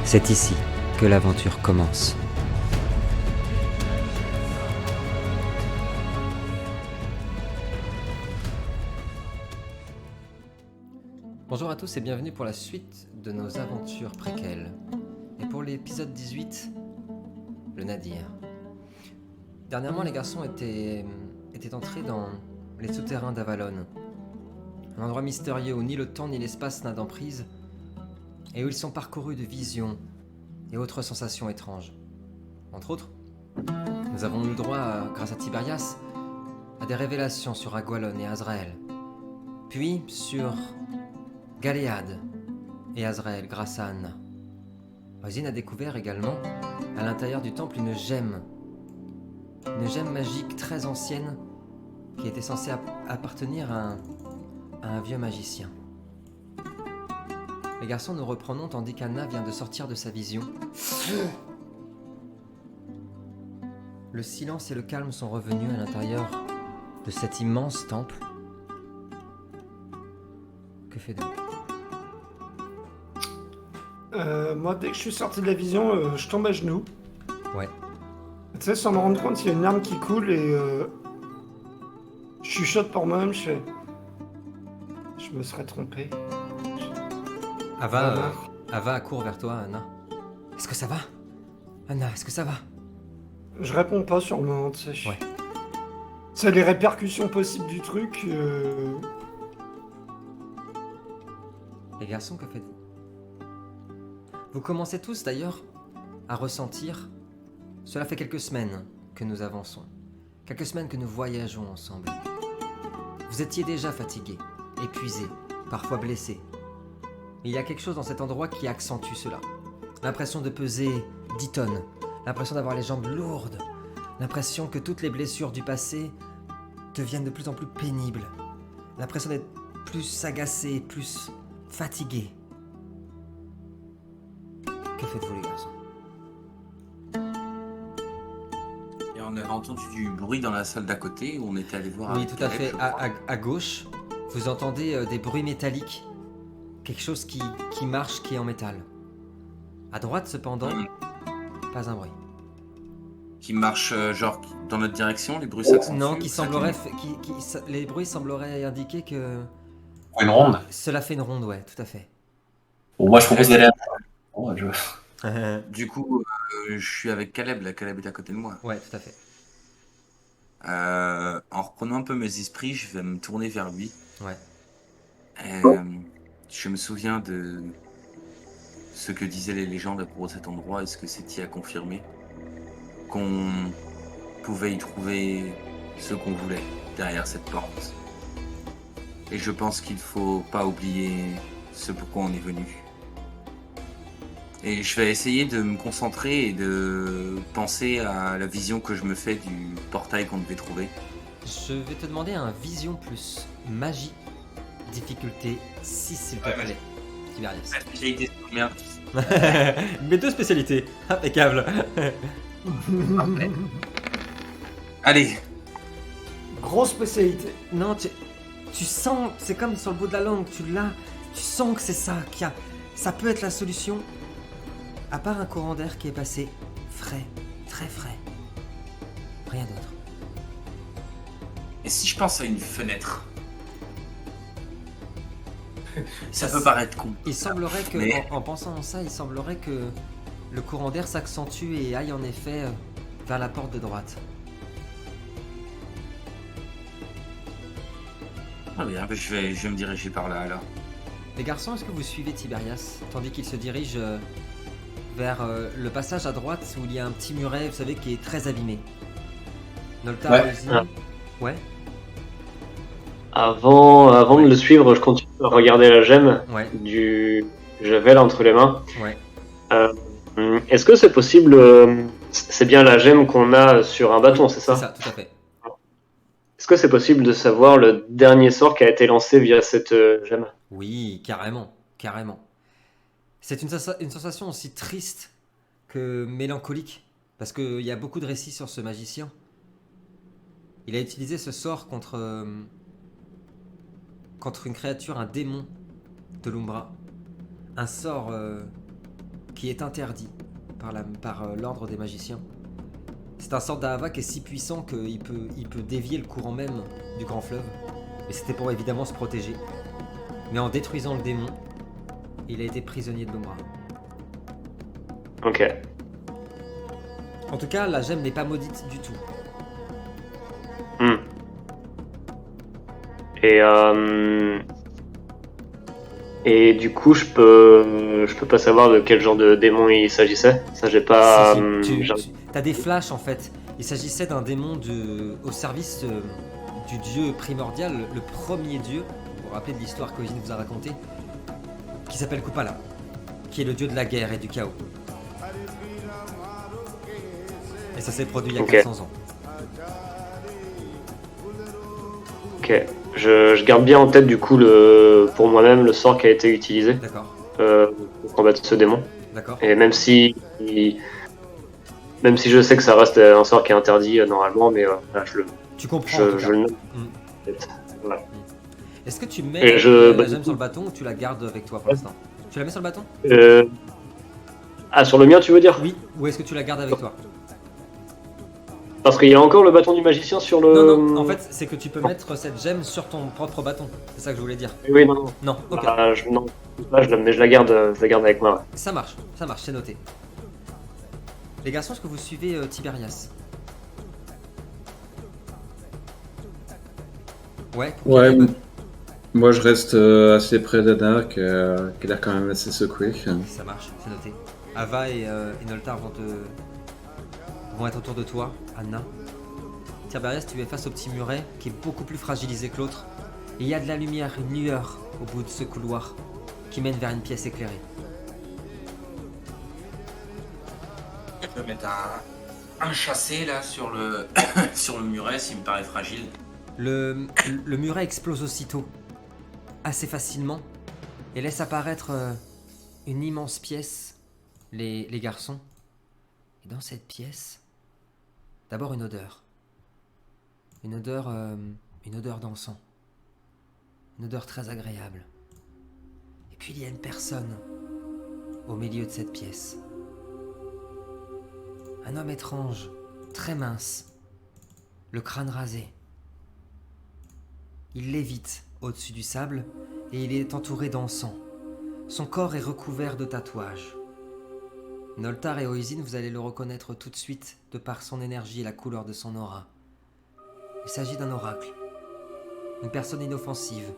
C'est ici que l'aventure commence. Bonjour à tous et bienvenue pour la suite de nos aventures préquelles. Et pour l'épisode 18, le Nadir. Dernièrement, les garçons étaient entrés dans les souterrains d'Avalon. Un endroit mystérieux où ni le temps ni l'espace n'a d'emprise, et où ils sont parcourus de visions et autres sensations étranges. Entre autres, nous avons eu le droit, grâce à Tiberias, à des révélations sur Agualon et Azrael, puis sur Galéade et Azrael grâce à Anna. Ozine a découvert également, à l'intérieur du temple, une gemme magique très ancienne qui était censée appartenir à un vieux magicien. Les garçons, nous reprenons tandis qu'Anna vient de sortir de sa vision. Le silence et le calme sont revenus à l'intérieur de cet immense temple. Que faites-vous ? Moi, dès que je suis sorti de la vision, je tombe à genoux. Ouais. Tu sais, sans me rendre compte, il y a une larme qui coule et je chuchote pour moi-même, je fais... Je me serais trompé. Ava court vers toi, Anna. Est-ce que ça va ? Anna, est-ce que ça va ? Je réponds pas sur le moment, tu sais. Ouais. C'est les répercussions possibles du truc. Les garçons, que faites-vous ? Vous commencez tous d'ailleurs à ressentir... Cela fait quelques semaines que nous avançons. Quelques semaines que nous voyageons ensemble. Vous étiez déjà fatigués, épuisés, parfois blessés. Mais il y a quelque chose dans cet endroit qui accentue cela. L'impression de peser 10 tonnes. L'impression d'avoir les jambes lourdes. L'impression que toutes les blessures du passé deviennent de plus en plus pénibles. L'impression d'être plus agacé, plus fatigué. Que faites-vous, les garçons ? Et on avait entendu du bruit dans la salle d'à côté où on était allé voir. Oui, avec tout à Caleb, fait. je crois. À gauche, vous entendez des bruits métalliques. Quelque chose qui marche, qui est en métal. À droite, cependant, pas un bruit. Qui marche genre dans notre direction, les bruits s'accentuent. Non, qui semblerait... les bruits sembleraient indiquer que... Une ronde. Cela fait une ronde, ouais, tout à fait. Bon, moi, je propose d'aller à... Bon, Du coup, je suis avec Caleb, là, Caleb est à côté de moi. Ouais, tout à fait. En reprenant un peu mes esprits, je vais me tourner vers lui. Ouais. Je me souviens de ce que disaient les légendes à propos de cet endroit. Est-ce que c'est-il à confirmer qu'on pouvait y trouver ce qu'on voulait derrière cette porte? Et je pense qu'il faut pas oublier ce pourquoi on est venu. Et je vais essayer de me concentrer et de penser à la vision que je me fais du portail qu'on devait trouver. Je vais te demander un vision plus magie, difficulté 6 s'il te plaît. Tiberias. Spécialité, merde. Mes deux spécialités, impeccable. Allez, Grosse spécialité. Non, tu sens, c'est comme sur le bout de la langue, tu l'as, tu sens que c'est ça, ça peut être la solution. À part un courant d'air qui est passé frais, très frais. Rien d'autre. et si je pense à une fenêtre? Ça peut paraître con. Il semblerait que, Mais- en pensant à ça, il semblerait que le courant d'air s'accentue et aille en effet vers la porte de droite. Ah bien, je vais me diriger par là alors. Les garçons, est-ce que vous suivez Tiberias tandis qu'il se dirige vers le passage à droite où il y a un petit muret, vous savez, qui est très abîmé. Nolta, Ouais. Ozine. Ouais. Avant de le suivre, je continue à regarder la gemme Ouais. du Javel entre les mains. Ouais. Est-ce que c'est possible c'est bien la gemme qu'on a sur un bâton, c'est ça? C'est ça, tout à fait. Est-ce que c'est possible de savoir le dernier sort qui a été lancé via cette gemme? Oui, carrément, carrément. C'est une sensation aussi triste que mélancolique, parce qu'il y a beaucoup de récits sur ce magicien. Il a utilisé ce sort contre une créature, un démon de l'Umbra. Un sort qui est interdit par l'ordre des magiciens. C'est un sort d'Ahava qui est si puissant qu'il peut dévier le courant même du grand fleuve. Et c'était pour évidemment se protéger. Mais en détruisant le démon, il a été prisonnier de l'Ombra. Ok. En tout cas, la gemme n'est pas maudite du tout. Hmm. Et du coup, je peux pas savoir de quel genre de démon il s'agissait. Ça, j'ai pas. T'as des flashs en fait. Il s'agissait d'un démon au service du dieu primordial, le premier dieu, vous vous rappelez de l'histoire qu'Oisin vous a racontée, qui s'appelle Kupala, qui est le dieu de la guerre et du chaos. Et ça s'est produit il y a 400 ans. Ok. Je garde bien en tête du coup pour moi-même le sort qui a été utilisé. D'accord. Pour combattre ce démon. D'accord. Et même si je sais que ça reste un sort qui est interdit normalement, mais là, Tu comprends. je le note. Voilà. Est-ce que tu mets Et la gemme sur le bâton ou tu la gardes avec toi pour l'instant? Tu la mets sur le bâton? Ah, sur le mien, tu veux dire? Oui. Ou est-ce que tu la gardes avec toi? Parce qu'il y a encore le bâton du magicien sur le. Non, en fait, c'est que tu peux mettre cette gemme sur ton propre bâton. C'est ça que je voulais dire. Oui, non. Non, ok. Non, mais je la garde avec moi. Ça marche, c'est noté. Les garçons, est-ce que vous suivez Tiberias? Ouais. Ouais, moi je reste assez près d'Adar qui a l'air quand même assez secoué. Ça marche, c'est noté. Ava et Noltar vont être autour de toi, Anna. Tiberias, tu es face au petit muret qui est beaucoup plus fragilisé que l'autre. Et il y a de la lumière, une lueur au bout de ce couloir qui mène vers une pièce éclairée. Je peux mettre un chassé là sur le sur le muret s'il me paraît fragile. Le muret explose aussitôt, assez facilement, et laisse apparaître une immense pièce, les garçons. Et dans cette pièce, d'abord une odeur. Une odeur d'encens. Une odeur très agréable. Et puis il y a une personne au milieu de cette pièce. Un homme étrange, très mince, le crâne rasé. Il lévite au-dessus du sable et il est entouré d'encens. Son corps est recouvert de tatouages. Noltar et Oisin, vous allez le reconnaître tout de suite de par son énergie et la couleur de son aura. Il s'agit d'un oracle, une personne inoffensive,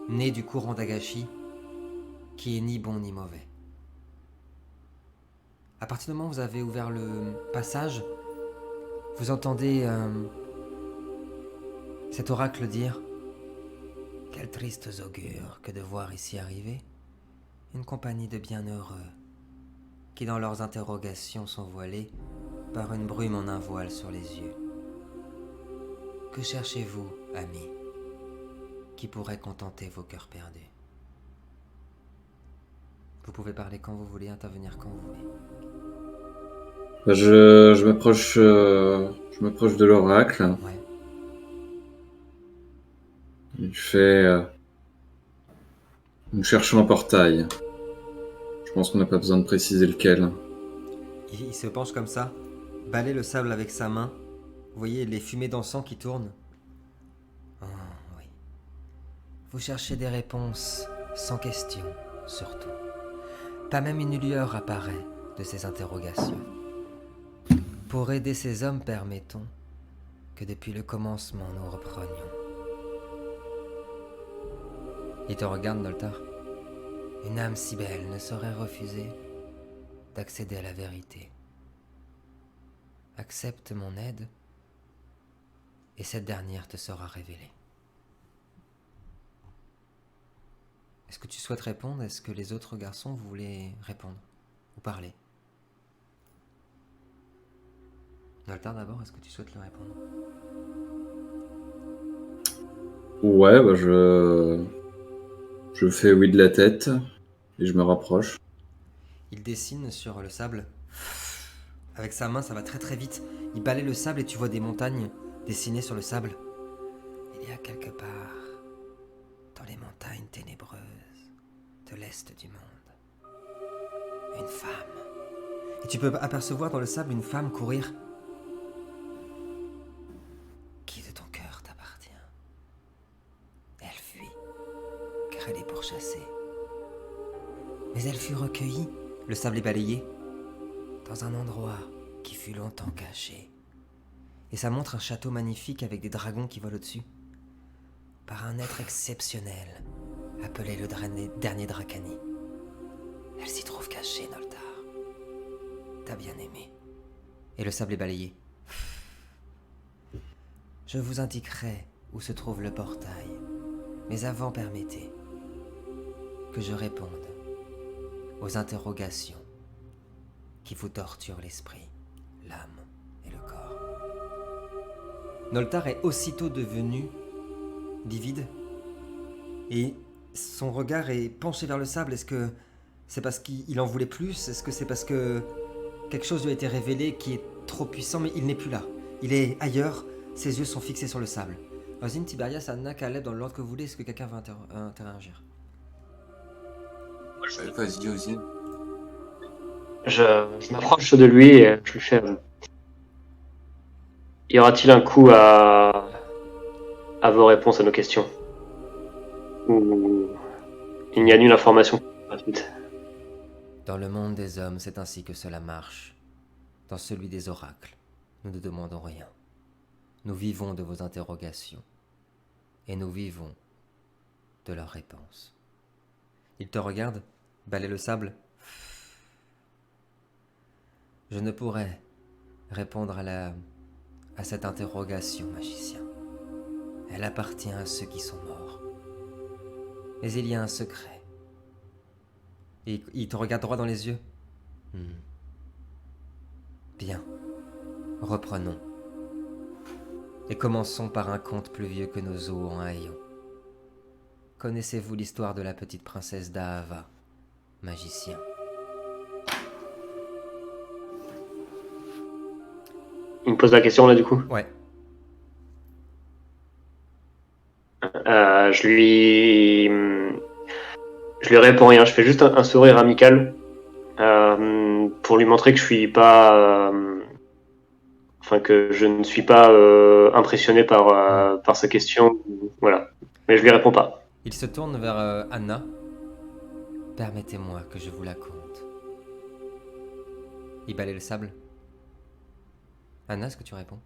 née du courant d'Agashi, qui est ni bon ni mauvais. À partir du moment où vous avez ouvert le passage, vous entendez cet oracle dire « Quels tristes augures que de voir ici arriver une compagnie de bienheureux qui dans leurs interrogations sont voilés par une brume en un voile sur les yeux. Que cherchez-vous, amis, qui pourrait contenter vos cœurs perdus? » Vous pouvez parler quand vous voulez, intervenir quand vous voulez. Je m'approche de l'oracle. Ouais. Il fait... nous cherchons un portail. Je pense qu'on n'a pas besoin de préciser lequel. Il se penche comme ça, balaye le sable avec sa main. Vous voyez les fumées d'encens qui tournent. Oh, oui. Vous cherchez des réponses sans question, surtout. Pas même une lueur apparaît de ces interrogations. Pour aider ces hommes, permettons que depuis le commencement nous reprenions. Il te regarde, Noltar. Une âme si belle ne saurait refuser d'accéder à la vérité. Accepte mon aide, et cette dernière te sera révélée. Est-ce que tu souhaites répondre? Est-ce que les autres garçons voulaient répondre ou parler? Noltar d'abord, est-ce que tu souhaites le répondre? Ouais, bah je fais oui de la tête et je me rapproche. Il dessine sur le sable. Avec sa main, ça va très très vite. Il balaye le sable et tu vois des montagnes dessinées sur le sable. Il y a quelque part, dans les montagnes ténébreuses de l'est du monde, Une femme. Et tu peux apercevoir dans le sable une femme courir. Qui de ton cœur t'appartient? Elle fuit, car elle est pourchassée. Mais elle fut recueillie, le sable est balayé, dans un endroit qui fut longtemps caché. Et ça montre un château magnifique avec des dragons qui volent au-dessus, par un être exceptionnel, appelé le dernier Dracani. Elle s'y trouve cachée, Noltar. T'as bien aimé. Et le sable est balayé. Je vous indiquerai où se trouve le portail, mais avant permettez que je réponde aux interrogations qui vous torturent l'esprit, l'âme et le corps. Noltar est aussitôt devenu livide et son regard est penché vers le sable. Est-ce que c'est parce qu'il en voulait plus? Est-ce que c'est parce que quelque chose lui a été révélé qui est trop puissant? Mais il n'est plus là. Il est ailleurs. Ses yeux sont fixés sur le sable. Ozine, Tiberias, Anna, Caleb, dans l'ordre que vous voulez, est-ce que quelqu'un va interagir? Vas-y, Ozine. Je m'approche de lui et je lui fais... Y aura-t-il un coup à vos réponses à nos questions? Ou il n'y a nulle information gratuite? Dans le monde des hommes, c'est ainsi que cela marche. Dans celui des oracles, nous ne demandons rien. Nous vivons de vos interrogations. Et nous vivons de leurs réponses. Il te regarde, balaie le sable. Je ne pourrais répondre à cette interrogation, magicien. Elle appartient à ceux qui sont morts. Mais il y a un secret. Et il te regarde droit dans les yeux. Bien. Reprenons. Et commençons par un conte plus vieux que nos os en haillons. Connaissez-vous l'histoire de la petite princesse d'Ahava, magicien? Il me pose la question là du coup. Ouais. Je lui réponds rien. Je fais juste un sourire amical pour lui montrer que je suis pas, que je ne suis pas impressionné par sa question. Voilà. Mais je lui réponds pas. Il se tourne vers Anna. Permettez-moi que je vous la conte. Il balaie le sable. Anna, est-ce que tu réponds?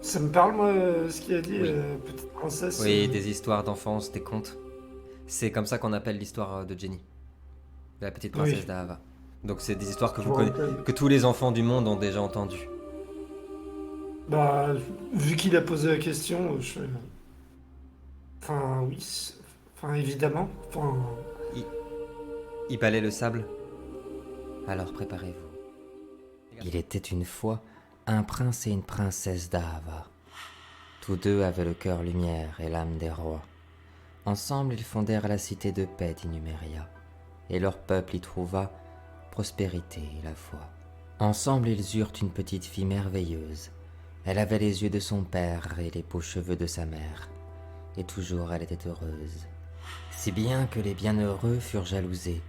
Ça me parle, moi, ce qu'il a dit, Oui. petite princesse. Oui, des histoires d'enfance, des contes. C'est comme ça qu'on appelle l'histoire de Jenny, de la petite princesse Oui. d'Ahava. Donc c'est des histoires que Je vous me connaissez, rappelle. que tous les enfants du monde ont déjà entendues. Bah, vu qu'il a posé la question, je... Enfin, oui. Enfin, évidemment. Enfin, Il balaie le sable. Alors préparez-vous. Il était une fois un prince et une princesse d'Ahava. Tous deux avaient le cœur lumière et l'âme des rois. Ensemble, ils fondèrent la cité de paix d'Inumeria, et leur peuple y trouva prospérité et la foi. Ensemble, ils eurent une petite fille merveilleuse. Elle avait les yeux de son père et les beaux cheveux de sa mère, et toujours elle était heureuse. Si bien que les bienheureux furent jalousés,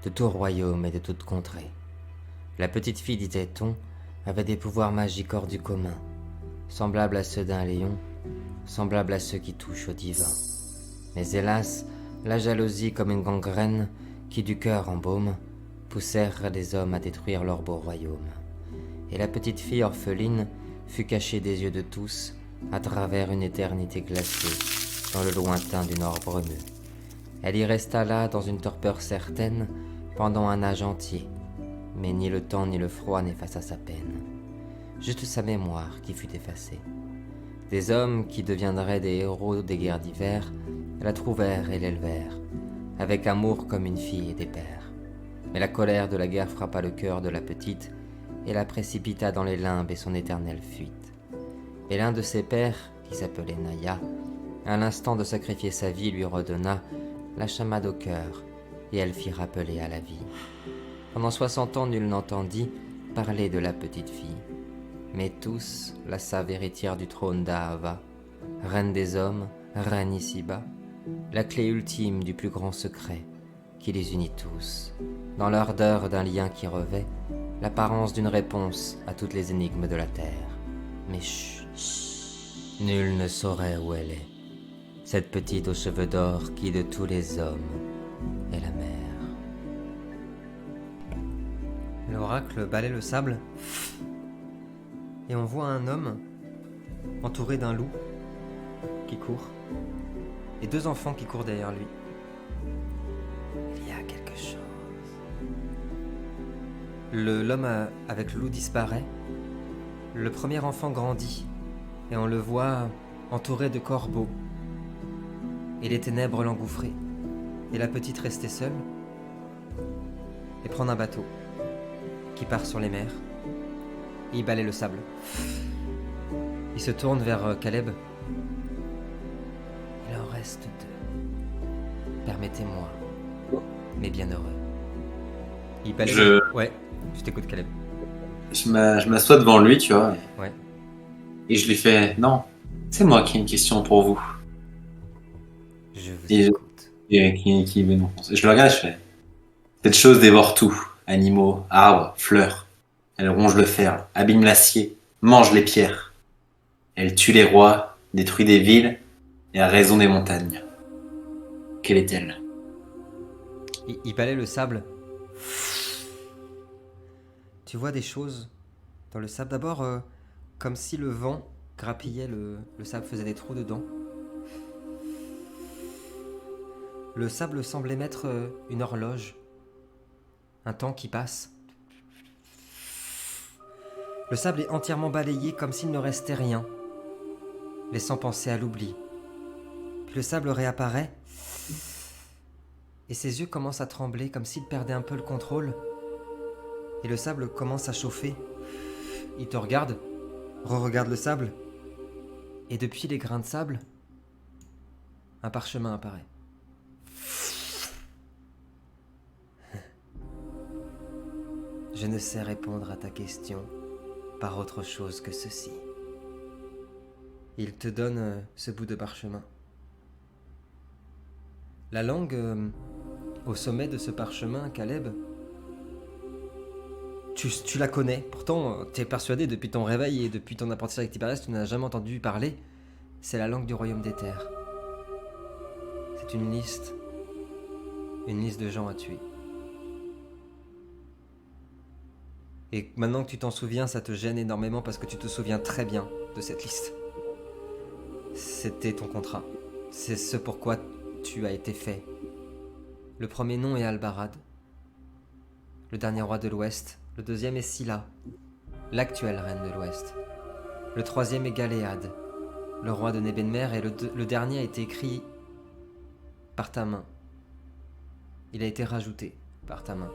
de tout royaume et de toute contrée. La petite fille, disait-on, avait des pouvoirs magiques hors du commun, semblables à ceux d'un lion, semblables à ceux qui touchent au divin. Mais hélas, la jalousie comme une gangrène, qui du cœur embaume, poussèrent les hommes à détruire leur beau royaume. Et la petite fille orpheline fut cachée des yeux de tous, à travers une éternité glacée, dans le lointain du nord brumeux. Elle y resta là, dans une torpeur certaine, pendant un âge entier, mais ni le temps ni le froid n'effaça sa peine. Juste sa mémoire qui fut effacée. Des hommes qui deviendraient des héros des guerres d'hiver la trouvèrent et l'élevèrent, avec amour comme une fille et des pères. Mais la colère de la guerre frappa le cœur de la petite et la précipita dans les limbes et son éternelle fuite. Et l'un de ses pères, qui s'appelait Naya, à l'instant de sacrifier sa vie, lui redonna la chamade au cœur, et elle fit rappeler à la vie. Pendant 60 ans, nul n'entendit parler de la petite fille, mais tous la savent héritière du trône d'Ahava, reine des hommes, reine ici-bas, la clé ultime du plus grand secret qui les unit tous, dans l'ardeur d'un lien qui revêt l'apparence d'une réponse à toutes les énigmes de la Terre. Mais chut, nul ne saurait où elle est, cette petite aux cheveux d'or qui de tous les hommes est la mère. L'oracle balaie le sable et on voit un homme entouré d'un loup qui court et 2 enfants qui courent derrière lui. Il y a quelque chose. L'homme avec le loup disparaît. Le premier enfant grandit et on le voit entouré de corbeaux et les ténèbres l'engouffraient. Et la petite restée seule et prendre un bateau qui part sur les mers et il balaie le sable. Il se tourne vers Caleb. Il en reste 2. Permettez-moi, mais bienheureux. Il balaie. Ouais, je t'écoute, Caleb. Je m'assois devant lui, tu vois. Ouais. Et je lui fais non, c'est moi qui ai une question pour vous. Je vous Et- écoute. Et qui veut nous conseiller. Je le regarde, je fais cette chose dévore tout animaux, arbres, fleurs. Elle ronge le fer, abîme l'acier, mange les pierres. Elle tue les rois, détruit des villes et a raison des montagnes. Quelle est-elle? Il balaie le sable. Tu vois des choses dans le sable. D'abord, comme si le vent grappillait le sable, faisait des trous dedans. Le sable semble émettre une horloge. Un temps qui passe. Le sable est entièrement balayé comme s'il ne restait rien, laissant penser à l'oubli. Puis le sable réapparaît et ses yeux commencent à trembler comme s'il perdait un peu le contrôle. Et le sable commence à chauffer. Il te regarde, re-regarde le sable. Et depuis les grains de sable, un parchemin apparaît. Je ne sais répondre à ta question par autre chose que ceci. Il te donne ce bout de parchemin. La langue au sommet de ce parchemin, Caleb, tu la connais. Pourtant, tu es persuadé depuis ton réveil et depuis ton apprentissage avec Tiberias, tu n'as jamais entendu parler. C'est la langue du royaume des terres. C'est une liste de gens à tuer. Et maintenant que tu t'en souviens, ça te gêne énormément parce que tu te souviens très bien de cette liste. C'était ton contrat. C'est ce pourquoi tu as été fait. Le premier nom est Albarad, le dernier roi de l'Ouest. Le deuxième est Scylla, l'actuelle reine de l'Ouest. Le troisième est Galéad, le roi de Nebenmer. Et le dernier a été écrit par ta main. Il a été rajouté par ta main.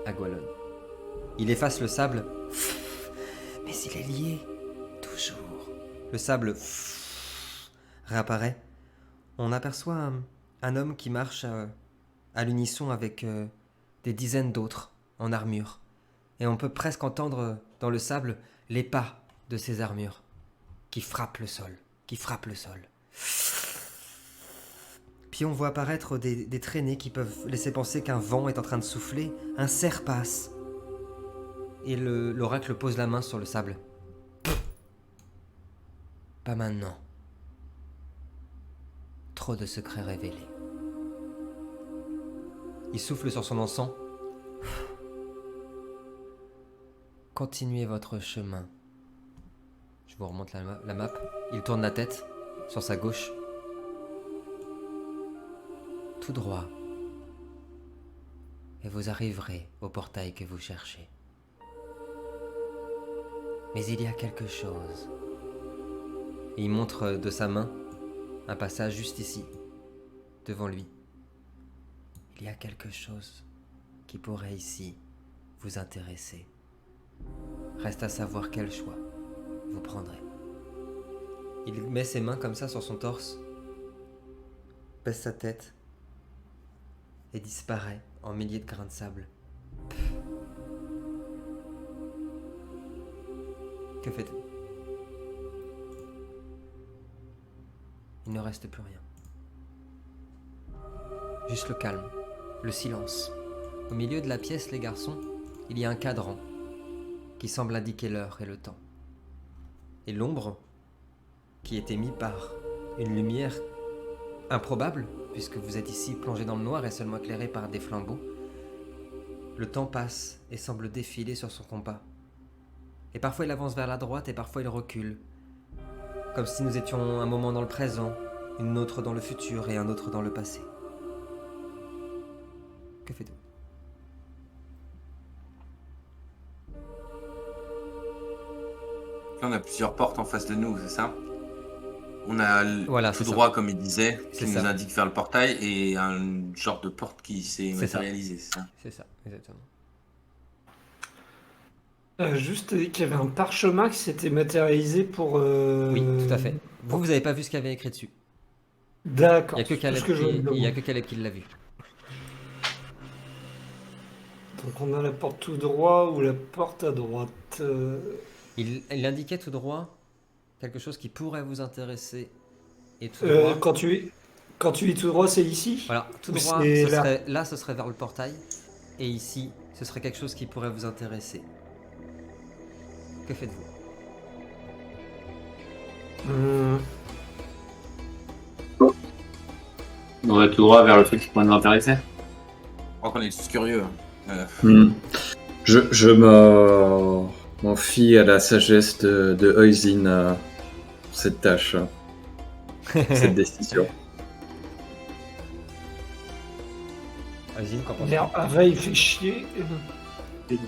Agualon. Il efface le sable. Mais il est lié. Toujours. Le sable réapparaît. On aperçoit un homme qui marche à l'unisson avec des dizaines d'autres en armure. Et on peut presque entendre dans le sable les pas de ces armures qui frappent le sol. Puis on voit apparaître des traînées qui peuvent laisser penser qu'un vent est en train de souffler. Un cerf passe. Et l'oracle pose la main sur le sable. Pas maintenant. Trop de secrets révélés. Il souffle sur son encens. Continuez votre chemin. Je vous remonte la map. Il tourne la tête sur sa gauche. Tout droit. Et vous arriverez au portail que vous cherchez. Mais il y a quelque chose. Et il montre de sa main un passage juste ici, devant lui. Il y a quelque chose qui pourrait ici vous intéresser. Reste à savoir quel choix vous prendrez. Il met ses mains comme ça sur son torse, baisse sa tête et disparaît en milliers de grains de sable. Que faites-vous? Il ne reste plus rien. juste le calme, le silence. Au milieu de la pièce, les garçons, il y a un cadran qui semble indiquer l'heure et le temps. Et l'ombre qui est émise par une lumière improbable, puisque vous êtes ici plongé dans le noir et seulement éclairé par des flambeaux. Le temps passe et semble défiler sur son compas. Et parfois il avance vers la droite et parfois il recule. Comme si nous étions un moment dans le présent, une autre dans le futur et un autre dans le passé. Que faites-vous? Là, on a plusieurs portes en face de nous, c'est ça? On a Voilà, tout c'est droit, comme il disait, C'est qui nous ça. indique vers le portail, et un genre de porte qui s'est C'est ça. matérialisée, c'est ça? C'est ça, exactement. Juste qu'il y avait un parchemin qui s'était matérialisé pour. Oui, tout à fait. Vous n'avez pas vu ce qu'il y avait écrit dessus. D'accord. Il n'y a que c'est tout Caleb ce que je voulais il y a demander. que Caleb qui l'a vu. Donc on a la porte tout droit ou la porte à droite. Il indiquait tout droit quelque chose qui pourrait vous intéresser. Et tout droit, Quand tu es tout droit, c'est ici. voilà, tout Ou droit, c'est là. là, ce serait vers le portail. Et ici, ce serait quelque chose qui pourrait vous intéresser. Que faites-vous? Hum, On va tout droit vers le truc qui pourrait nous intéresser. Je crois qu'on est tous curieux. Je m'en fie à la sagesse de Oisin pour cette tâche, cette décision. Vas-y, qu'en penses-tu? L'air Ava, il fait chier. J'ai une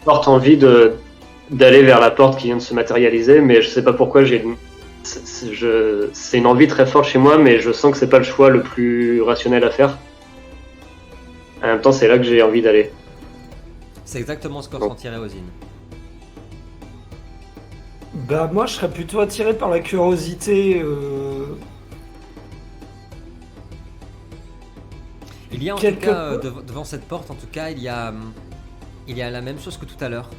forte envie d'aller vers la porte qui vient de se matérialiser, mais je sais pas pourquoi c'est une envie très forte chez moi, mais je sens que c'est pas le choix le plus rationnel à faire. En même temps, c'est là que j'ai envie d'aller. C'est exactement ce que Bon. ressentirait Ozine. Bah moi, je serais plutôt attiré par la curiosité. Il y a en Quelque tout cas, peu. devant cette porte, en tout cas, il y a la même chose que tout à l'heure.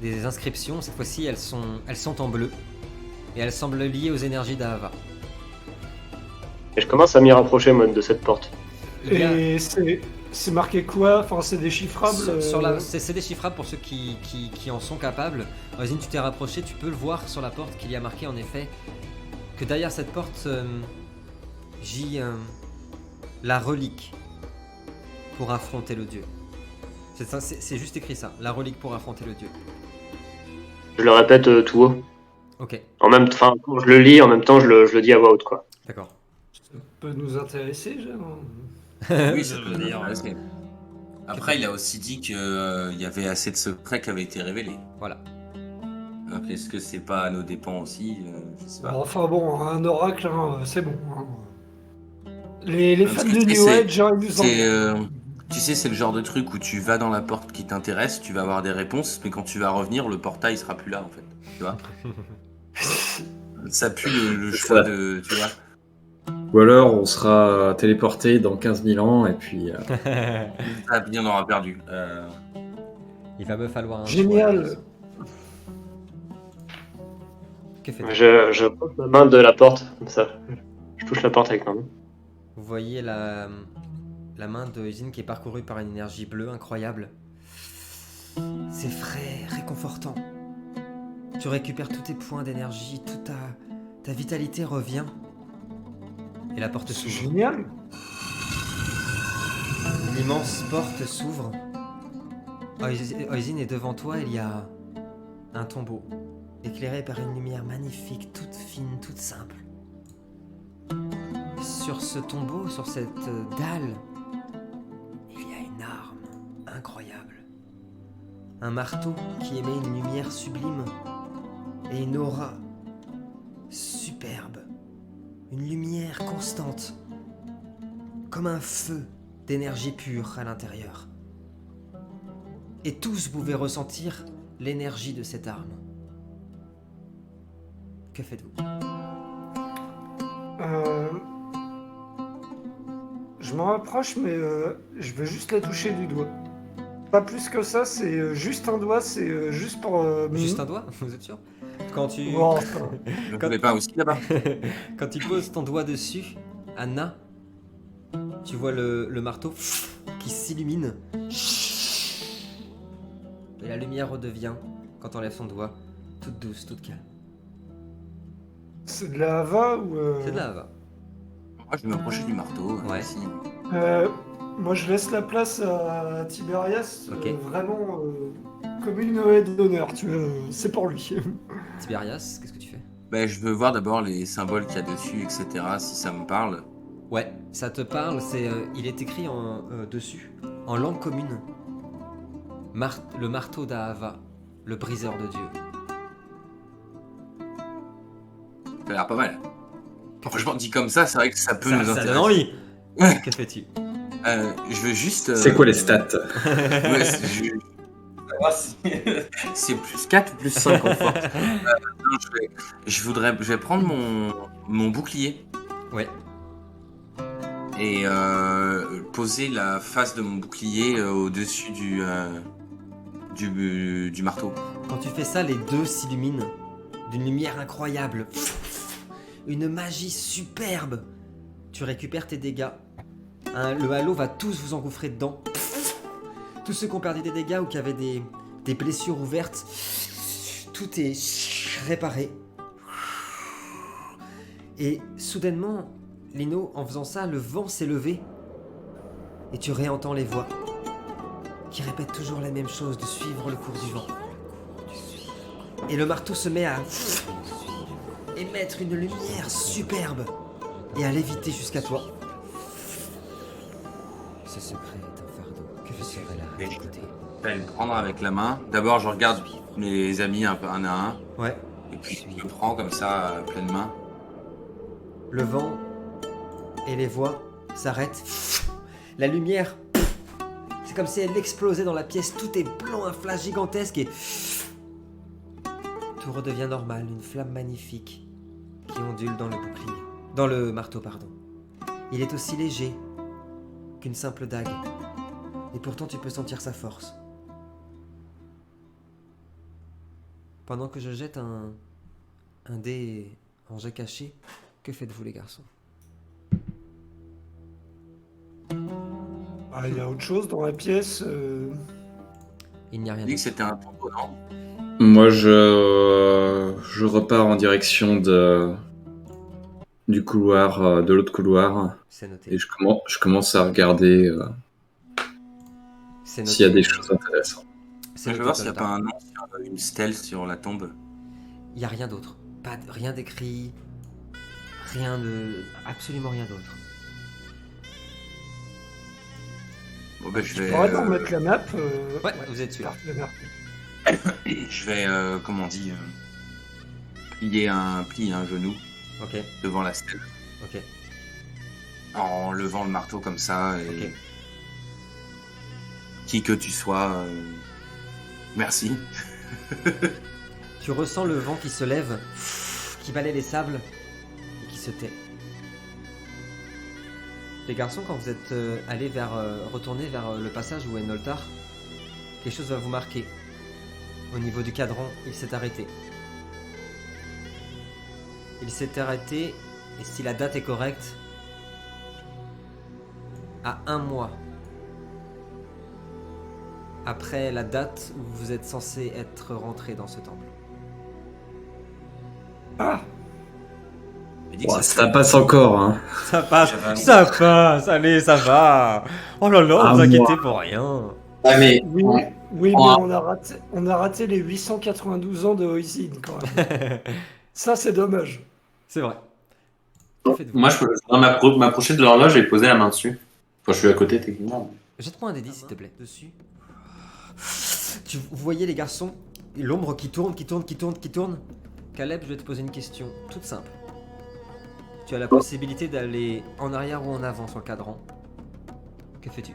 Des inscriptions, cette fois-ci, elles sont en bleu. Et elles semblent liées aux énergies d'Ahava. Et je commence à m'y rapprocher, moi, de cette porte. Il y a- Et c'est marqué quoi? Enfin, c'est déchiffrable. c'est déchiffrable pour ceux qui en sont capables. Ozine, tu t'es rapproché, tu peux le voir sur la porte qu'il y a marqué en effet que derrière cette porte gît la relique pour affronter le dieu. C'est juste écrit ça, la relique pour affronter le dieu. Je le répète tout haut. Ok, Quand je le lis, en même temps, je le dis à voix haute, quoi. d'accord. Ça peut nous intéresser, genre. Oui, ça peut dire. Après, il a aussi dit qu'il y avait assez de secrets qui avaient été révélés. Voilà. Donc, est-ce que c'est pas à nos dépens aussi? Je sais pas. Enfin bon, un oracle, hein, c'est bon. Hein. Les Parce fans que de tu sais, New Age, genre, ils nous en. Tu sais, c'est le genre de truc où tu vas dans la porte qui t'intéresse, tu vas avoir des réponses, mais quand tu vas revenir, le portail sera plus là en fait. Tu vois? Ça pue le C'est choix ça. de. Tu vois? Ou alors on sera téléporté dans 15 000 ans et puis... Ah, bien, on aura perdu. Il va me falloir un Génial. choix. Que faites-vous? Je pose ma main de la porte, comme ça. Je touche la porte avec ma main. Vous voyez la main de Ozine qui est parcourue par une énergie bleue incroyable. C'est frais, réconfortant. Tu récupères tous tes points d'énergie, toute ta vitalité revient. Et la porte C'est s'ouvre. génial. Une immense porte s'ouvre. Ozine est devant toi, il y a un tombeau, éclairé par une lumière magnifique, toute fine, toute simple. Sur ce tombeau, sur cette dalle, il y a une arme incroyable. Un marteau qui émet une lumière sublime et une aura superbe. Une lumière constante, comme un feu d'énergie pure à l'intérieur. Et tous vous pouvez ressentir l'énergie de cette arme. Que faites-vous? Je m'en rapproche, mais je veux juste la toucher du doigt. Pas plus que ça, c'est juste un doigt, c'est juste pour. Juste un doigt, vous êtes sûr? Quand tu... Bon, enfin, Je voulais pas aussi là-bas. Quand tu poses ton doigt dessus, Anna, Tu vois le marteau qui s'illumine. Et la lumière redevient, quand t'enlèves son doigt, toute douce, toute calme. C'est de la hava ou... C'est de la hava. Moi, je vais m'approcher du marteau. Ouais. Ici. Moi, je laisse la place à Tiberias, Ok. vraiment comme une aide d'honneur, tu vois, c'est pour lui. Tiberias, qu'est-ce que tu fais? Ben, je veux voir d'abord les symboles qu'il y a dessus, etc. Si ça me parle. Ouais, ça te parle, il est écrit dessus, en langue commune. Le marteau d'Ahava, le briseur de Dieu. Ça a l'air pas mal. Franchement, dit comme ça, c'est vrai que ça peut nous Ça intéresser. donne envie. Ouais. Que fais-tu? Je veux juste. C'est quoi les stats? Ouais, c'est plus 4 ou plus 5 en force. Non, je vais prendre mon bouclier Ouais. et poser la face de mon bouclier au-dessus du marteau. Quand tu fais ça, les deux s'illuminent d'une lumière incroyable. Une magie superbe. Tu récupères tes dégâts. Le halo va tous vous engouffrer dedans. Tous ceux qui ont perdu des dégâts ou qui avaient des blessures ouvertes, tout est réparé. Et soudainement, Lino, en faisant ça, le vent s'est levé. Et tu réentends les voix qui répètent toujours la même chose, de suivre le cours du vent. Et le marteau se met à émettre une lumière superbe et à léviter jusqu'à toi. Ce secret est un fardeau que je serai là à écouter. Je vais le prendre avec la main. D'abord, je regarde mes amis un à un. Ouais, Et puis, je le prends comme ça, à pleine main. le vent et les voix s'arrêtent. La lumière, c'est comme si elle explosait dans la pièce. Tout est blanc, un flash gigantesque et tout redevient normal. Une flamme magnifique qui ondule dans le bouclier. Dans le marteau, pardon. Il est aussi léger qu'une simple dague. Et pourtant, tu peux sentir sa force. Pendant que je jette un dé en jet caché, que faites-vous les garçons? Ah, il y a autre chose dans la pièce. Il n'y a rien Tu dis que d'autre. c'était un tombeau, non? Moi, je repars en direction du couloir, de l'autre couloir, C'est noté. et je commence à regarder C'est noté. s'il y a des choses intéressantes. C'est Je vais noté, voir s'il n'y a Tolta. pas un nom sur une stèle sur la tombe. Il n'y a rien d'autre. Rien d'écrit. Absolument rien d'autre. Bon, ben, je Tu vais. pourrais nous remettre la map. Ouais, vous êtes sûr. carte de map. Je vais, comment on dit, plier un genou Ok, devant la stèle. ok. En levant le marteau comme ça. Et Ok. qui que tu sois, merci. Tu ressens le vent qui se lève, qui balaie les sables et qui se tait. Les garçons, quand vous êtes retournés vers le passage où est Noltar, quelque chose va vous marquer. Au niveau du cadran, il s'est arrêté. Il s'est arrêté, et si la date est correcte, à 1 mois après la date où vous êtes censé être rentré dans ce temple. Ah, Il dit que Ouah, ça ça passe encore, hein. Ça passe, J'avais un- ça passe, allez, ça va. Oh là là, Ah, vous inquiétez moi. pour rien. Ah, mais oui, oui, mais Ah. on a raté les 892 ans de Oisin quand même. Ça, c'est dommage. C'est vrai. Que faites-vous? moi, je peux m'approcher de l'horloge et poser la main dessus. Enfin, je suis à côté, techniquement. Jette-moi un D10 s'il te plaît. Dessus. Vous voyez les garçons, l'ombre qui tourne, qui tourne, qui tourne, qui tourne. Caleb, je vais te poser une question toute simple. Tu as la possibilité d'aller en arrière ou en avant sur le cadran. Que fais-tu?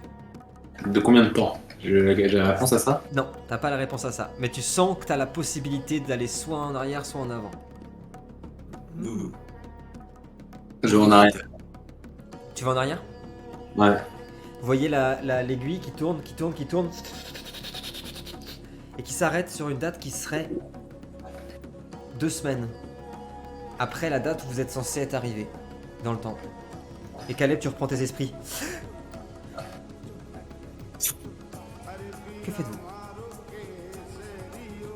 De combien de temps? J'ai la réponse à ça? Non, t'as pas la réponse à ça. Mais tu sens que t'as la possibilité d'aller soit en arrière, soit en avant. Je vais en arrière. Tu vas en arrière? Ouais. Vous voyez l'aiguille qui tourne, qui tourne, qui tourne. Et qui s'arrête sur une date qui serait 2 semaines après la date où vous êtes censé être arrivé dans le temple. Et Caleb, tu reprends tes esprits. Que faites-vous?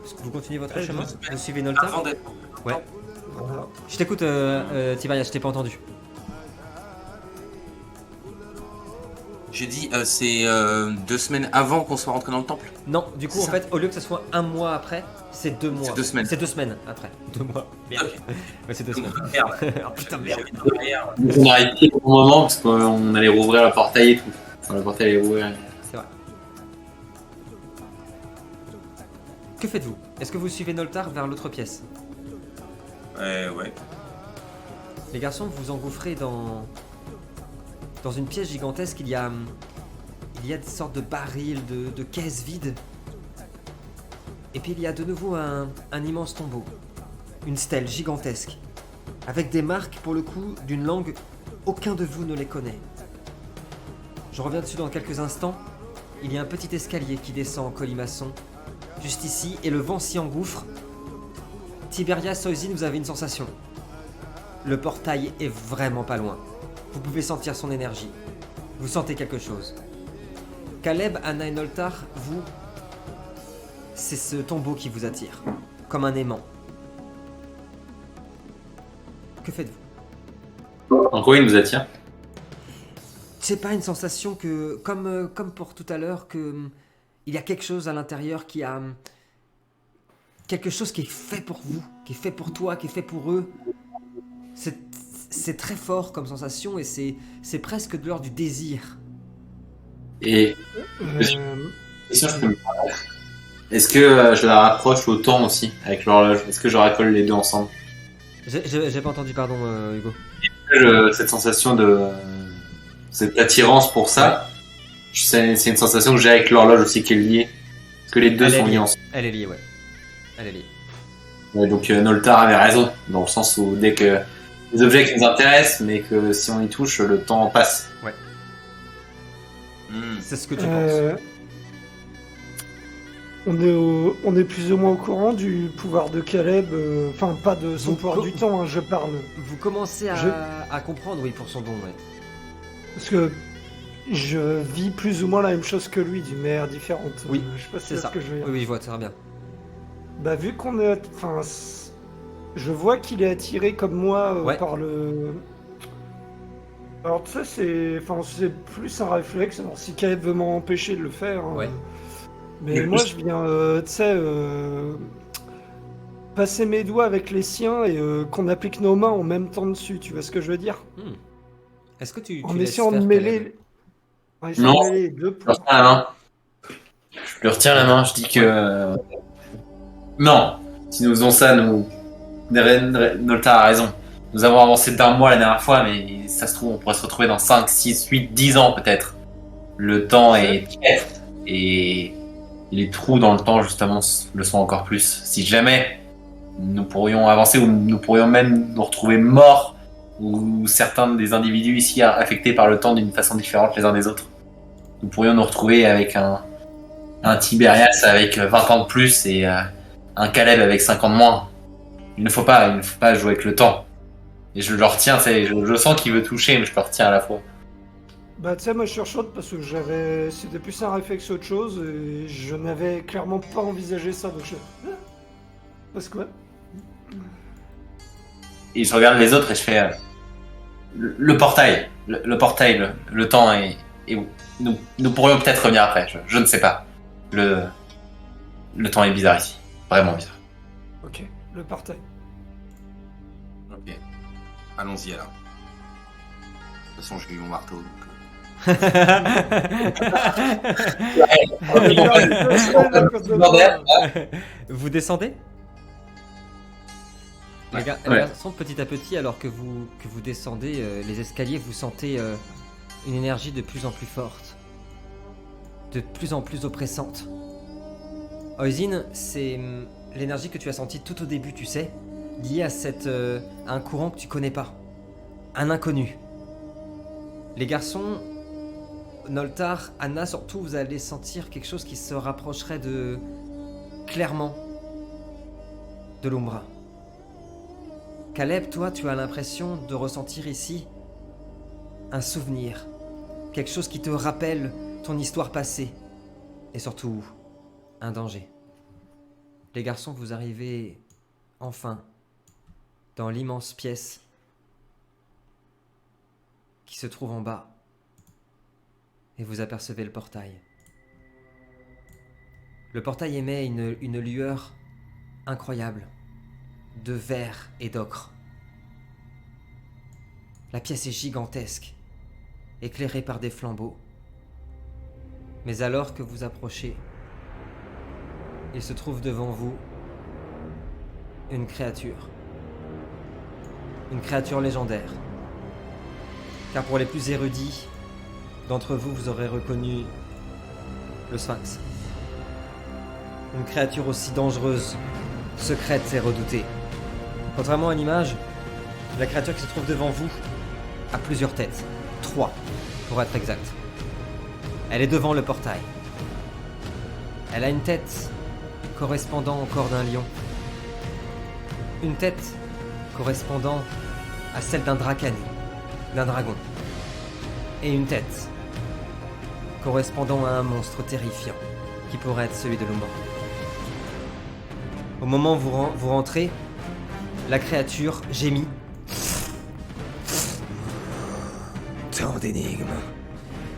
Est-ce que vous continuez votre chemin? Vous suivez Noltar? Avant d'être. Ouais. Voilà. Je t'écoute, Tiberias, je t'ai pas entendu. J'ai dit, c'est 2 semaines avant qu'on soit rentré dans le temple. Non, du coup, C'est en ça. fait, au lieu que ça soit un mois après, c'est 2 mois. C'est 2 semaines. C'est 2 semaines après. 2 mois. Merde. Ok. Ouais, c'est 2 semaines. Merde. Oh, putain, merde. On a arrêté au bon moment parce qu'on allait rouvrir le portail et tout. Enfin, le portail allait rouvrir. C'est vrai. Que faites-vous? Est-ce que vous suivez Noltar vers l'autre pièce? Ouais. Les garçons, vous vous engouffrez dans une pièce gigantesque. Il y a des sortes de barils, de caisses vides. Et puis il y a de nouveau un immense tombeau. Une stèle gigantesque. Avec des marques, pour le coup, d'une langue, aucun de vous ne les connaît. Je reviens dessus dans quelques instants. Il y a un petit escalier qui descend en colimaçon. Juste ici, et le vent s'y engouffre. Tiberias, Oisin, vous avez une sensation. Le portail est vraiment pas loin. Vous pouvez sentir son énergie. Vous sentez quelque chose. Caleb, Anna et Noltar, vous... C'est ce tombeau qui vous attire. Comme un aimant. Que faites-vous? En quoi il nous attire? C'est pas une sensation que... Comme pour tout à l'heure, que... Il y a quelque chose à l'intérieur qui a... Quelque chose qui est fait pour vous, qui est fait pour toi, qui est fait pour eux. C'est très fort comme sensation et c'est presque de l'ordre du désir. Et Euh, question, je peux me permettre. Est-ce que je la rapproche au temps aussi avec l'horloge? Est-ce que je racole les deux ensemble? J'ai pas entendu, pardon, Hugo. Cette sensation de cette attirance pour ça, c'est une sensation que j'ai avec l'horloge aussi qui est liée. Est-ce que les deux Elle est sont liés liée. ensemble? Elle est liée, ouais. Elle est liée. Ouais, donc Noltar avait raison, dans le sens où dès que les objets qui nous intéressent, mais que si on y touche, le temps passe. C'est ce que tu on est plus ou moins au courant du pouvoir de Caleb, enfin pas de son Vous pouvoir co- du temps, hein, je parle. penses. Vous commencez Je- à comprendre, oui, pour son don, ouais. Parce que je vis plus ou moins la même chose que lui, d'une manière différente. Oui, Je sais pas si C'est c'est ça. ce que je veux dire. Oui, je vois très bien. Bah vu qu'on est... Enfin, je vois qu'il est attiré comme moi Ouais. par le... Alors tu sais, c'est plus un réflexe. Alors si Caleb veut m'empêcher de le faire... hein, Ouais. Mais Mais moi plus- je viens, tu sais, passer mes doigts avec les siens et qu'on applique nos mains en même temps dessus. Tu vois ce que je veux dire? Hmm. Est-ce que tu En laisses essayant de faire mêler... Caleb? En essayant Non. de mêler les deux Je lui retiens la main. Je lui retiens la main, je dis que... Non, si nous faisons ça, Noltar a raison. Nous avons avancé d'un mois la dernière fois, mais ça se trouve, on pourrait se retrouver dans 5, 6, 8, 10 ans peut-être. Le temps est piètre, et les trous dans le temps, justement, le sont encore plus. Si jamais nous pourrions avancer, ou nous pourrions même nous retrouver morts, ou certains des individus ici affectés par le temps d'une façon différente les uns des autres. Nous pourrions nous retrouver avec un Tiberias avec 20 ans de plus et un Caleb avec 5 ans de moins. Il ne faut pas jouer avec le temps. Et je le retiens, je sens qu'il veut toucher, mais je le retiens à la fois. Bah tu sais, moi je sursaute parce que c'était plus un réflexe autre chose et je n'avais clairement pas envisagé ça, donc je... Parce que ouais. Et je regarde les autres et je fais le portail, le temps est où? Nous pourrions peut-être revenir après, je ne sais pas. Le temps est bizarre ici, vraiment bizarre. Ok, le portail. Ok. Allons-y alors. De toute façon, j'ai eu mon marteau. Donc... Vous descendez? Ouais. Les garçons, petit à petit, alors que vous descendez les escaliers, vous sentez une énergie de plus en plus forte, de plus en plus oppressante. Oisin, c'est l'énergie que tu as sentie tout au début, tu sais, liée à à un courant que tu connais pas, un inconnu. Les garçons, Noltar, Anna, surtout, vous allez sentir quelque chose qui se rapprocherait clairement, de l'Umbra. Caleb, toi, tu as l'impression de ressentir ici un souvenir, quelque chose qui te rappelle ton histoire passée, et surtout, un danger. Les garçons, vous arrivez enfin dans l'immense pièce qui se trouve en bas, et vous apercevez le portail. Le portail émet une lueur incroyable, de verre et d'ocre. La pièce est gigantesque, éclairée par des flambeaux. Mais alors que vous approchez, il se trouve devant vous une créature. Une créature légendaire. Car pour les plus érudits d'entre vous, vous aurez reconnu le Sphinx. Une créature aussi dangereuse, secrète et redoutée. Contrairement à l'image, la créature qui se trouve devant vous a plusieurs têtes. 3, pour être exact. Elle est devant le portail. Elle a une tête correspondant au corps d'un lion. Une tête correspondant à celle d'un dracani, d'un dragon. Et une tête correspondant à un monstre terrifiant, qui pourrait être celui de l'Umbra. Au moment où vous rentrez, la créature gémit. Tant d'énigmes.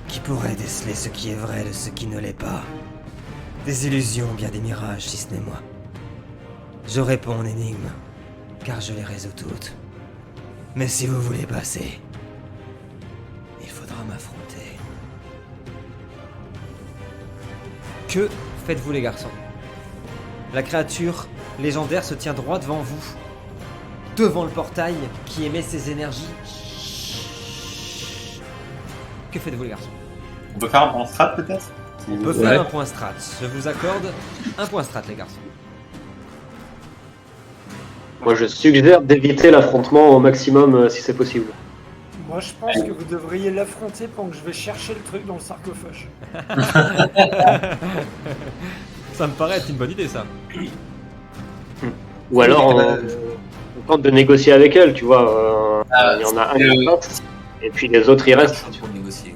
Qui pourrait déceler ce qui est vrai de ce qui ne l'est pas? Des illusions, bien des mirages, si ce n'est moi. Je réponds en énigmes, car je les résous toutes. Mais si vous voulez passer, il faudra m'affronter. Que faites-vous les garçons? La créature légendaire se tient droit devant vous, devant le portail qui émet ses énergies. Que faites-vous les garçons? On peut faire un point strat peut-être? On peut faire un point strat. Je vous accorde un point strat les garçons. Moi, je suggère d'éviter l'affrontement au maximum si c'est possible. Moi, je pense que vous devriez l'affronter pendant que je vais chercher le truc dans le sarcophage. Ça me paraît être une bonne idée ça. Ou alors, on tente de négocier avec elle, tu vois. Il y en a un qui passe, et puis les autres, ils restent. Pour négocier.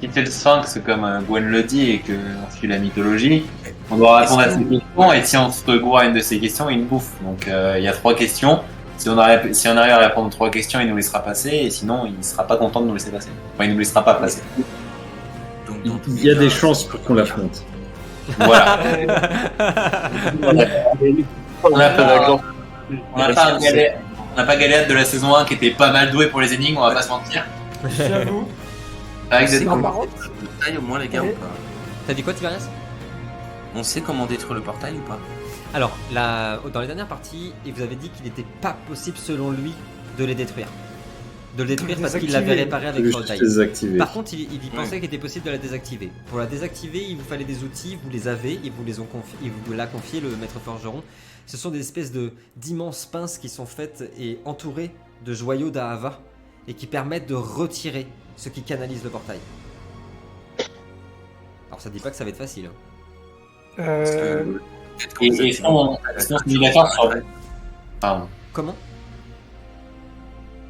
Si fait le sphinx comme Gwen le dit et qu'on suit la mythologie, on doit répondre à ces questions et si on se gourre à une de ces questions, il nous bouffe. Donc il y a 3 questions. Si on arrive à répondre 3 questions, il nous laissera passer et sinon il sera pas content de nous laisser passer. Enfin, il nous laissera pas passer. Donc, Il y a des chances pour qu'on l'affronte. Voilà. On n'a pas Galéade de la saison 1 qui était pas mal doué pour les énigmes, on va pas se mentir. J'avoue. Avec c'est des comment marrant. détruire le portail au moins les gars ou pas? T'as dit quoi Tiberias? On sait comment détruire le portail ou pas? Alors, dans les dernières parties, il vous avait dit qu'il n'était pas possible selon lui de les détruire. De le détruire parce qu'il l'avait réparé avec le portail. Désactiver. Par contre, il y pensait qu'il était possible de la désactiver. Pour la désactiver, il vous fallait des outils, vous les avez, il vous l'a confié, le maître forgeron. Ce sont des espèces d'immenses pinces qui sont faites et entourées de joyaux d'Ahava et qui permettent de retirer ce qui canalise le portail. Alors ça dit pas que ça va être facile. Parce que peut-être que Et vous êtes si on se dit d'accord sur... Pardon. Comment?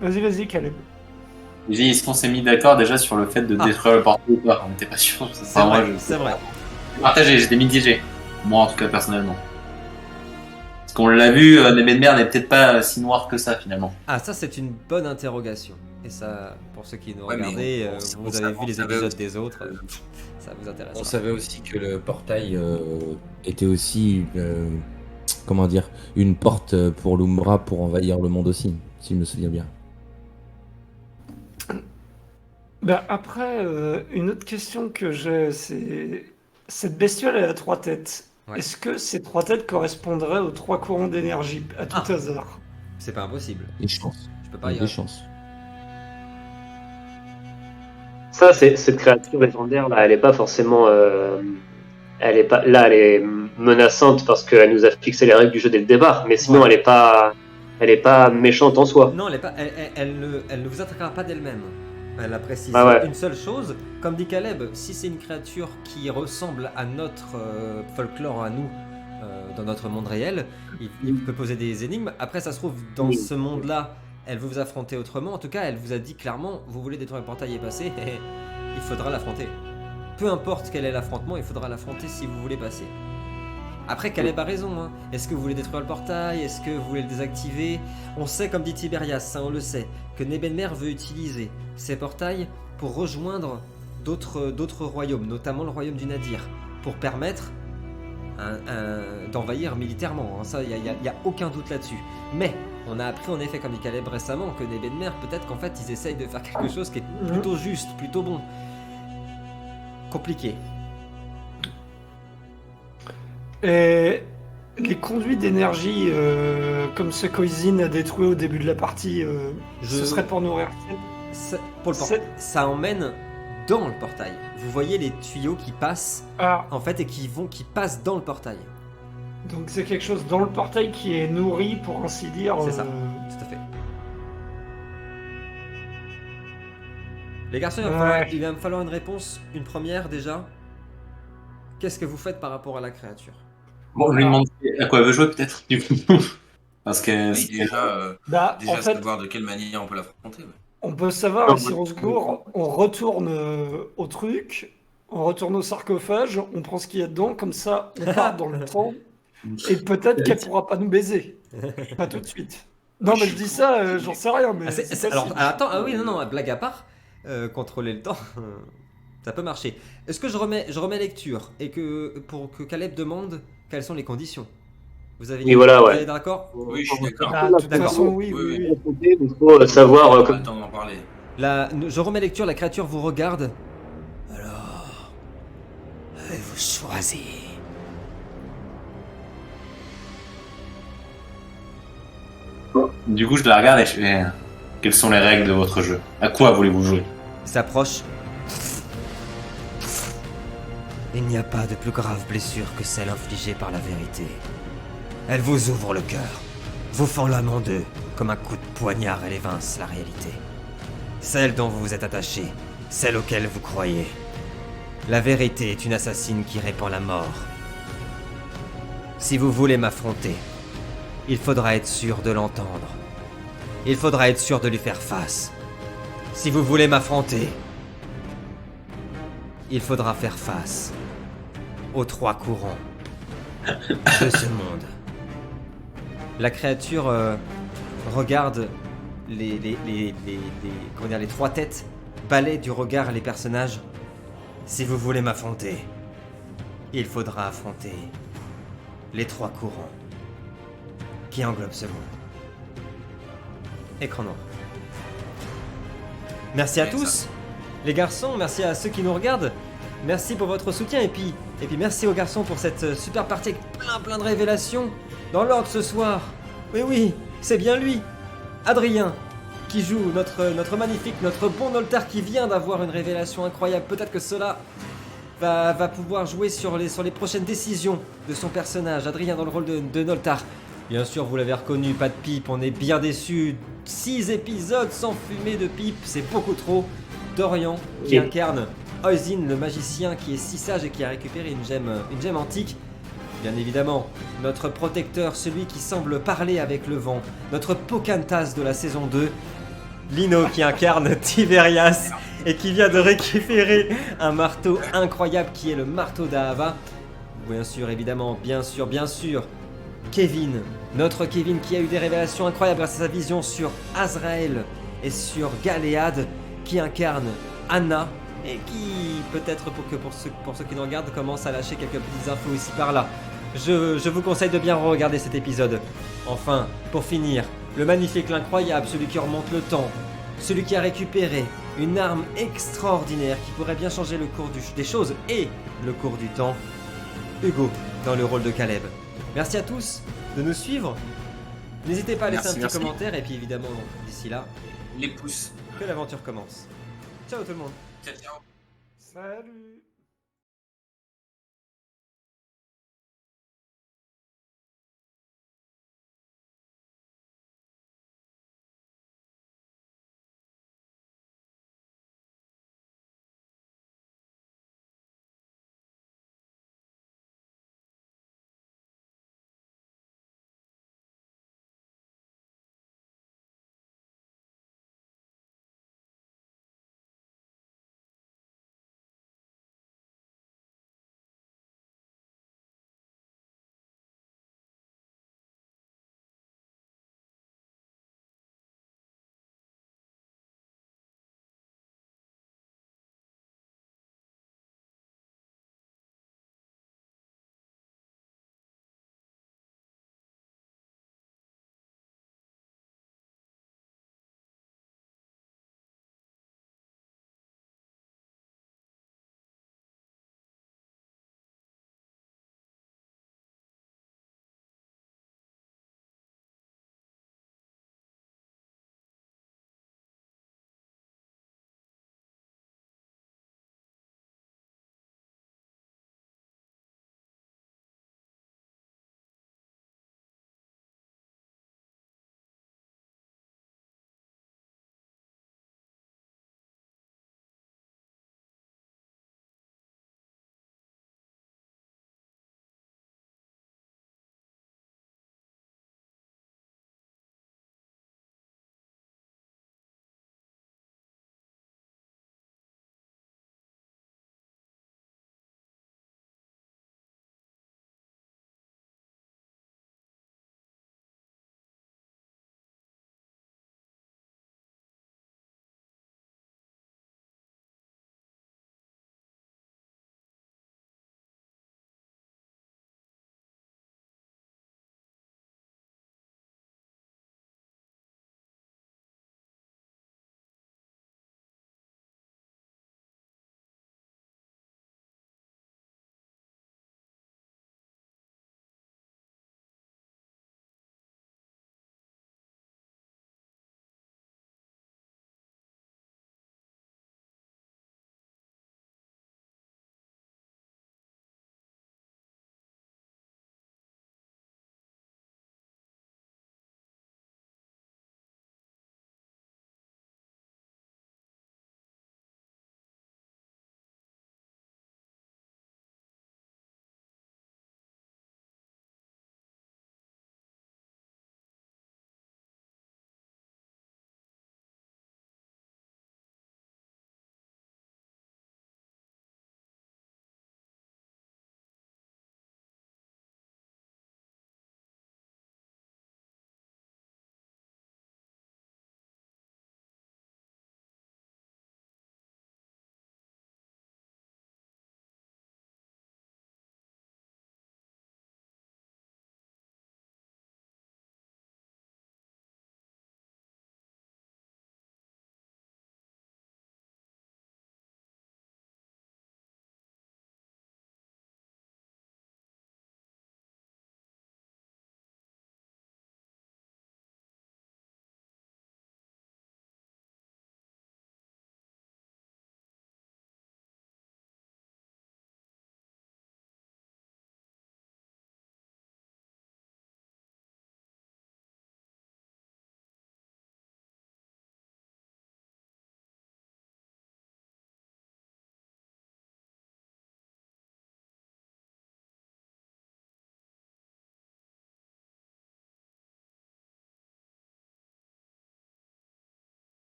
Vas-y, Caleb. J'ai dit, est-ce qu'on s'est mis d'accord déjà sur le fait de détruire le portail ou pas? On n'était pas sûr. C'est vrai, c'est vrai. Partagé, j'étais mitigé. Moi en tout cas personnellement. Parce qu'on l'a vu, Nébé de Mer n'est peut-être pas si noir que ça finalement. Ah, ça c'est une bonne interrogation. Et ça, pour ceux qui nous Ouais, mais regardez, on vous avez vu les savait épisodes aussi des autres, ça vous intéresse. On savait aussi que le portail était aussi, comment dire, une porte pour l'Umbra pour envahir le monde aussi, si je me souviens bien. Ben après, une autre question que j'ai, c'est... Cette bestiole, elle a 3 têtes. Ouais. Est-ce que ces 3 têtes correspondraient aux 3 courants d'énergie, à tout hasard? C'est pas impossible. Des chances. Je peux Il pas y y a des répondre. chances. Ça, cette créature légendaire là, elle est pas forcément, elle est pas là, elle est menaçante parce qu'elle nous a fixé les règles du jeu dès le départ. Mais sinon, Ouais. elle est pas méchante en soi. Non, elle ne vous attaquera pas d'elle-même. Elle a précisé Ah ouais. une seule chose. Comme dit Caleb, si c'est une créature qui ressemble à notre folklore, à nous, dans notre monde réel, il peut poser des énigmes. Après, ça se trouve, dans Oui. ce monde-là, elle veut vous affronter autrement. En tout cas, elle vous a dit clairement, vous voulez détruire le portail et passer, et il faudra l'affronter. Peu importe quel est l'affrontement, il faudra l'affronter si vous voulez passer. Après, Caleb a raison, hein. Est-ce que vous voulez détruire le portail? Est-ce que vous voulez le désactiver? On sait, comme dit Tiberias, ça on le sait, que Nebenmer veut utiliser ces portails pour rejoindre d'autres royaumes, notamment le royaume du Nadir, pour permettre d'envahir militairement, hein. Ça, il n'y a aucun doute là-dessus. Mais, on a appris en effet, comme dit Caleb récemment, que Nebenmer, peut-être qu'en fait, ils essayent de faire quelque chose qui est plutôt juste, plutôt bon. Compliqué. Et les conduits d'énergie, comme ce qu'Oisin a détruit au début de la partie, ce serait pour nourrir. Pour le portail, ça emmène dans le portail. Vous voyez les tuyaux qui passent, en fait, et qui passent dans le portail. Donc c'est quelque chose dans le portail qui est nourri, pour ainsi dire. C'est ça, tout à fait. Les garçons, il va me falloir une réponse, une première déjà. Qu'est-ce que vous faites par rapport à la créature? Bon, je lui demande à quoi elle veut jouer peut-être, du coup. Parce que Oui, déjà, en fait, savoir de quelle manière on peut l'affronter. Ouais. on peut savoir si on se gourre, on retourne au truc, on retourne au sarcophage, on prend ce qu'il y a dedans, comme ça on part dans le temps, et peut-être qu'elle pourra pas nous baiser. Pas tout de suite. Non mais je dis ça, j'en sais rien, mais... Alors, attends, oui, non, blague à part, contrôler le temps, ça peut marcher. Est-ce que je remets lecture, et que pour que Caleb demande quelles sont les conditions? Vous avez Et voilà, ouais. D'accord? Oui, je suis d'accord. De toute façon, oui. Il faut savoir On a comme le temps d'en parler. Je remets lecture, la créature vous regarde. Alors, avez-vous choisi? du coup, je la regarde et je fais quelles sont les règles de votre jeu? À quoi voulez-vous jouer? Il s'approche. Il n'y a pas de plus grave blessure que celle infligée par la vérité. Elle vous ouvre le cœur, vous fend l'âme en deux, comme un coup de poignard elle évince la réalité. Celle dont vous vous êtes attaché, celle auquel vous croyez. La vérité est une assassine qui répand la mort. Si vous voulez m'affronter, il faudra être sûr de l'entendre. Il faudra être sûr de lui faire face. Si vous voulez m'affronter, il faudra faire face aux trois courants de ce monde. La créature regarde les trois têtes, balaie du regard les personnages. Si vous voulez m'affronter, il faudra affronter les trois courants qui englobent ce monde. Écran noir. Merci à tous, les garçons, merci à ceux qui nous regardent. Merci pour votre soutien et puis merci aux garçons pour cette super partie avec plein de révélations. Dans l'ordre ce soir, oui, c'est bien lui, Adrien, qui joue notre magnifique, notre bon Noltar qui vient d'avoir une révélation incroyable. Peut-être que cela va pouvoir jouer sur les prochaines décisions de son personnage. Adrien dans le rôle de Noltar. Bien sûr, vous l'avez reconnu, pas de pipe, on est bien déçus. 6 épisodes sans fumée de pipe, c'est beaucoup trop. Dorian, qui incarne Oisin, le magicien qui est si sage et qui a récupéré une gemme antique. Bien évidemment, notre protecteur, celui qui semble parler avec le vent, notre Pocantas de la saison 2, Lino qui incarne Tiberias et qui vient de récupérer un marteau incroyable qui est le marteau d'Ahava. Bien sûr, évidemment, bien sûr, Kevin, notre Kevin qui a eu des révélations incroyables grâce à sa vision sur Azrael et sur Galéade, qui incarne Anna et qui, peut-être pour ceux qui nous regardent, commence à lâcher quelques petites infos ici par là. Je vous conseille de bien regarder cet épisode. Enfin, pour finir, le magnifique, l'incroyable, celui qui remonte le temps, celui qui a récupéré une arme extraordinaire qui pourrait bien changer le cours des choses et le cours du temps, Hugo, dans le rôle de Caleb. Merci à tous de nous suivre. N'hésitez pas à laisser un petit commentaire et puis évidemment, d'ici là, les pouces. que l'aventure commence. Ciao tout le monde. Ciao. Salut.